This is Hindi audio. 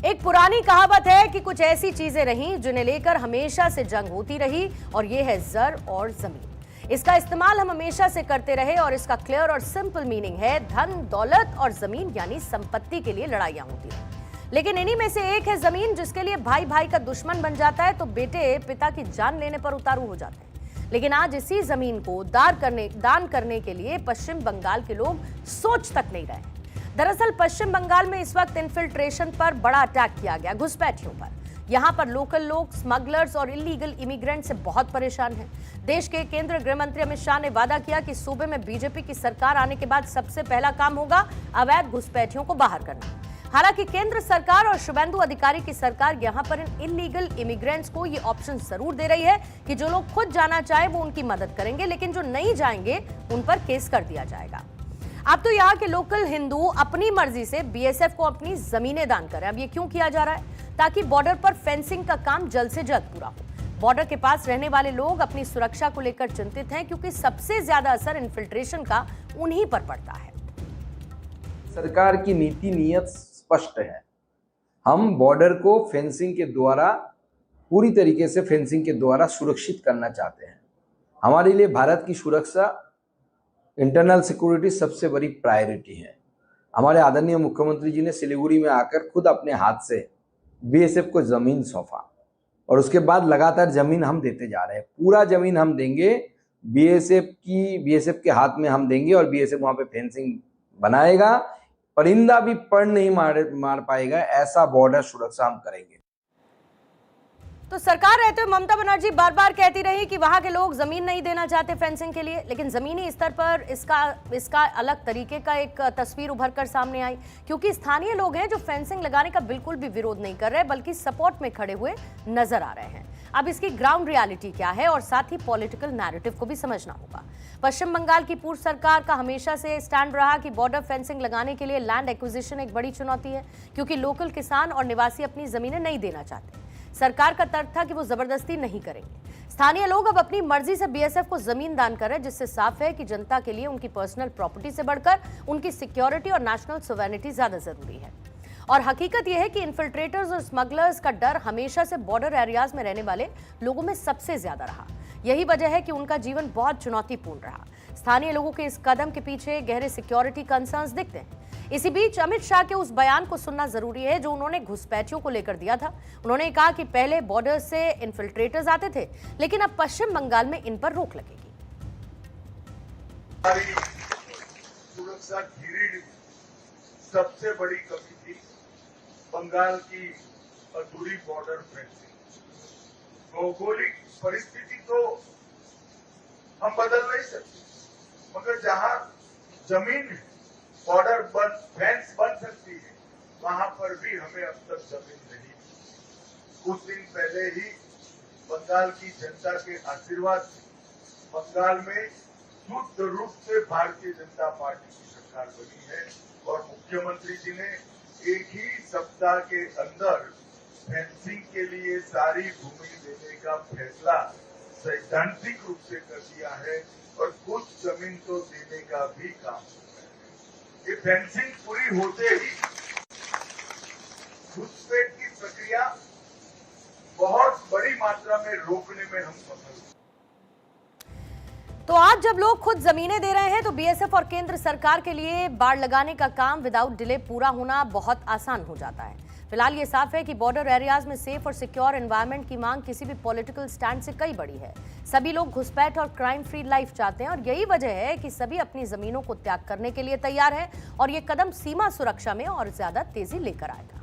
एक पुरानी कहावत है कि कुछ ऐसी चीजें रहीं जिन्हें लेकर हमेशा से जंग होती रही और ये है जर और जमीन। इसका इस्तेमाल हम हमेशा से करते रहे और इसका क्लियर और सिंपल मीनिंग है धन दौलत और जमीन यानी संपत्ति के लिए लड़ाइयां होती रही। लेकिन इन्हीं में से एक है जमीन, जिसके लिए भाई भाई का दुश्मन बन जाता है तो बेटे पिता की जान लेने पर उतारू हो जाते हैं। लेकिन आज इसी जमीन को दान करने के लिए पश्चिम बंगाल के लोग सोच तक नहीं रहे। दरअसल पश्चिम बंगाल में इस वक्त इन्फिल्ट्रेशन पर बड़ा अटैक किया गया, घुसपैठियों पर। यहां पर लोकल लोग स्मगलर्स और इलीगल इमिग्रेंट से बहुत परेशान हैं। देश के केंद्रीय गृह मंत्री अमित शाह ने वादा किया कि सूबे में बीजेपी की सरकार आने के बाद सबसे पहला काम होगा अवैध घुसपैठियों को बाहर करना। हालांकि केंद्र सरकार और शुभेंदु अधिकारी की सरकार यहां पर इन इलीगल इमिग्रेंट्स को ये ऑप्शन जरूर दे रही है कि जो लोग खुद जाना चाहे वो उनकी मदद करेंगे, लेकिन जो नहीं जाएंगे उन पर केस कर दिया जाएगा। अब तो यहाँ के लोकल हिंदू अपनी मर्जी से बीएसएफ को अपनी जमीनें दान करें। अब ये क्यों किया जा रहा है? ताकि बॉर्डर पर फेंसिंग का काम जल्द से जल्द पूरा हो। बॉर्डर के पास रहने वाले लोग अपनी सुरक्षा को लेकर चिंतित हैं, क्योंकि सबसे ज्यादा असर इन्फिल्ट्रेशन का उन्हीं पर पड़ता है। सरकार की नीति नियत स्पष्ट है। हम बॉर्डर को फेंसिंग के द्वारा पूरी तरीके से फेंसिंग के द्वारा सुरक्षित करना चाहते हैं। हमारे लिए भारत की सुरक्षा, इंटरनल सिक्योरिटी सबसे बड़ी प्रायोरिटी है। हमारे आदरणीय मुख्यमंत्री जी ने सिलीगुड़ी में आकर खुद अपने हाथ से बीएसएफ को जमीन सौंपा और उसके बाद लगातार जमीन हम देते जा रहे हैं। पूरा जमीन हम देंगे, बीएसएफ के हाथ में हम देंगे और बीएसएफ वहां पे फेंसिंग बनाएगा। परिंदा भी पर नहीं मार पाएगा, ऐसा बॉर्डर सुरक्षा हम करेंगे। तो सरकार रहते हुए ममता बनर्जी बार बार कहती रही कि वहां के लोग जमीन नहीं देना चाहते फेंसिंग के लिए, लेकिन जमीनी स्तर पर इसका अलग तरीके का एक तस्वीर उभर कर सामने आई, क्योंकि स्थानीय लोग हैं जो फेंसिंग लगाने का बिल्कुल भी विरोध नहीं कर रहे, बल्कि सपोर्ट में खड़े हुए नजर आ रहे हैं। अब इसकी ग्राउंड रियलिटी क्या है और साथ ही पॉलिटिकल नैरेटिव को भी समझना होगा। पश्चिम बंगाल की पूर्व सरकार का हमेशा से स्टैंड रहा कि बॉर्डर फेंसिंग लगाने के लिए लैंड एक्विजिशन एक बड़ी चुनौती है, क्योंकि लोकल किसान और निवासी अपनी जमीनें नहीं देना चाहते। सरकार का तर्क था कि वो जबरदस्ती नहीं करेंगे। स्थानीय लोग अब अपनी मर्जी से बीएसएफ को जमीन दान कर रहे हैं, जिससे साफ है कि जनता के लिए उनकी पर्सनल प्रॉपर्टी से बढ़कर उनकी सिक्योरिटी और नेशनल सोवेरेनिटी ज्यादा जरूरी है। और हकीकत यह है कि इन्फिल्ट्रेटर्स और स्मगलर्स का डर हमेशा से बॉर्डर एरियाज में रहने वाले लोगों में सबसे ज्यादा रहा। यही वजह है कि उनका जीवन बहुत चुनौतीपूर्ण रहा। स्थानीय लोगों के इस कदम के पीछे गहरे सिक्योरिटी कंसर्न्स दिखते हैं। इसी बीच अमित शाह के उस बयान को सुनना जरूरी है जो उन्होंने घुसपैठियों को लेकर दिया था। उन्होंने कहा कि पहले बॉर्डर से इन्फिल्ट्रेटर्स आते थे, लेकिन अब पश्चिम बंगाल में इन पर रोक लगेगी। सुरक्षा घिरी सबसे बड़ी कमी थी बंगाल की अधूरी बॉर्डर फेंसिंग। भौगोलिक परिस्थिति तो हम बदल नहीं सकते, मगर जहां जमीन बॉर्डर फेंस बन सकती है वहां पर भी हमें अब तक जमीन नहीं। कुछ दिन पहले ही बंगाल की जनता के आशीर्वाद से बंगाल में शुद्ध रूप से भारतीय जनता पार्टी की सरकार बनी है और मुख्यमंत्री जी ने एक ही सप्ताह के अंदर फेंसिंग के लिए सारी भूमि देने का फैसला सैद्धांतिक रूप से कर दिया है और कुछ जमीन तो देने का भी काम। ये फेंसिंग पूरी होते ही घुसपैठ की प्रक्रिया बहुत बड़ी मात्रा में रोकने में हम सफल। तो आज जब लोग खुद जमीनें दे रहे हैं तो बीएसएफ और केंद्र सरकार के लिए बाड़ लगाने का काम विदाउट डिले पूरा होना बहुत आसान हो जाता है। फिलहाल ये साफ है कि बॉर्डर एरियाज में सेफ और सिक्योर एनवायरनमेंट की मांग किसी भी पॉलिटिकल स्टैंड से कई बड़ी है। सभी लोग घुसपैठ और क्राइम फ्री लाइफ चाहते हैं और यही वजह है कि सभी अपनी जमीनों को त्याग करने के लिए तैयार हैं और ये कदम सीमा सुरक्षा में और ज्यादा तेजी लेकर आएगा।